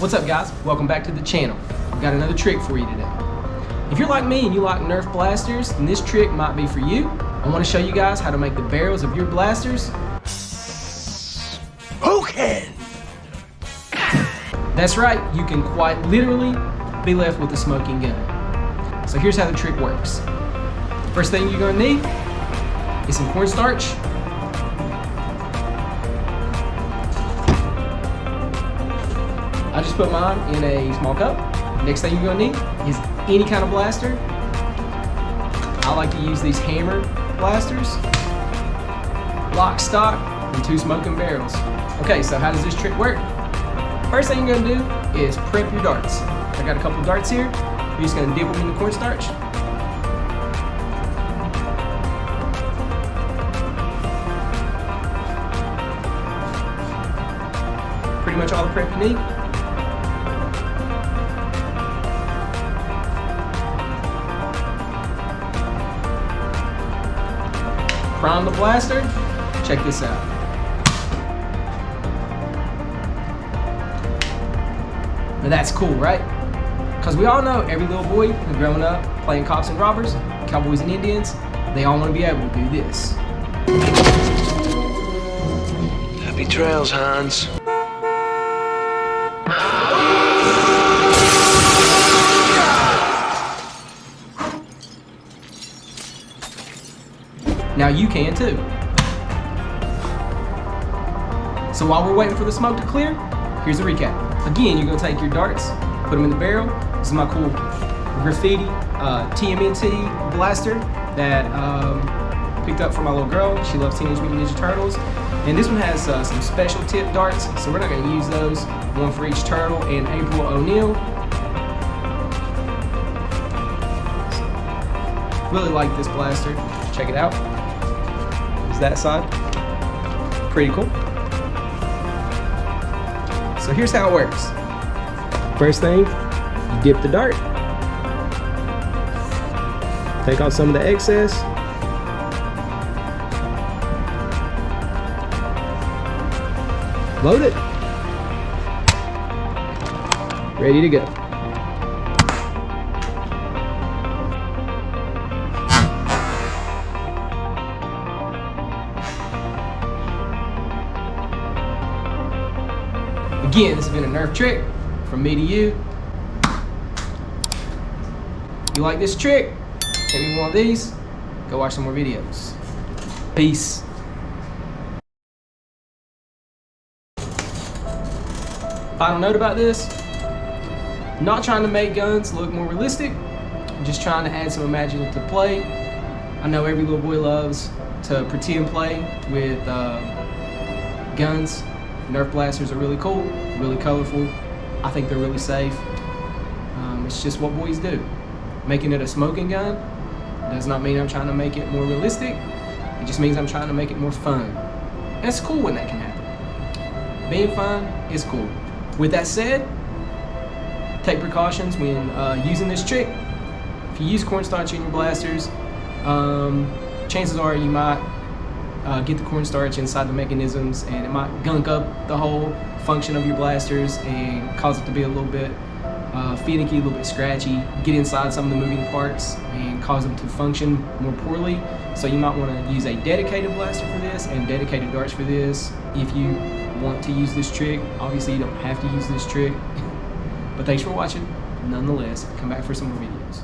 What's up guys? Welcome back to the channel. I've got another trick for you today. If you're like me and you like Nerf blasters, then this trick might be for you. I want to show you guys how to make the barrels of your blasters smoking. That's right, you can quite literally be left with a smoking gun. So here's how the trick works. First thing you're going to need is some cornstarch. I just put mine in a small cup. Next thing you're gonna need is any kind of blaster. I like to use these hammer blasters, lock, stock, and 2 smoking barrels. Okay, so how does this trick work? First thing you're gonna do is prep your darts. I got a couple darts here. You're just gonna dip them in the cornstarch. Pretty much all the prep you need. Prime the blaster. Check this out. Now that's cool, right? Because we all know every little boy who's growing up playing cops and robbers, cowboys and Indians, they all want to be able to do this. Happy trails, Hans. Now you can too. So while we're waiting for the smoke to clear, here's a recap. Again, you're gonna take your darts, put them in the barrel. This is my cool graffiti TMNT blaster that picked up from my little girl. She loves Teenage Mutant Ninja Turtles. And this one has some special tip darts, so we're not gonna use those. One for each turtle and April O'Neil. Really like this blaster. Check it out. Is that side? Pretty cool. So here's how it works. First thing, you dip the dart. Take off some of the excess. Load it. Ready to go. Again, this has been a Nerf trick from me to you. You like this trick? Send me one of these. Go watch some more videos. Peace. Final note about this. I'm not trying to make guns look more realistic. I'm just trying to add some imaginative play. I know every little boy loves to pretend play with guns. Nerf blasters are really cool, really colorful. I think they're really safe. It's just what boys do. Making it a smoking gun does not mean I'm trying to make it more realistic. It just means I'm trying to make it more fun. And it's cool when that can happen. Being fun is cool. With that said, take precautions when using this trick. If you use cornstarch in your blasters, chances are you might get the cornstarch inside the mechanisms and it might gunk up the whole function of your blasters and cause it to be a little bit finicky, a little bit scratchy, get inside some of the moving parts and cause them to function more poorly. So you might want to use a dedicated blaster for this and dedicated darts for this. If you want to use this trick, obviously you don't have to use this trick. But thanks for watching. Nonetheless, come back for some more videos.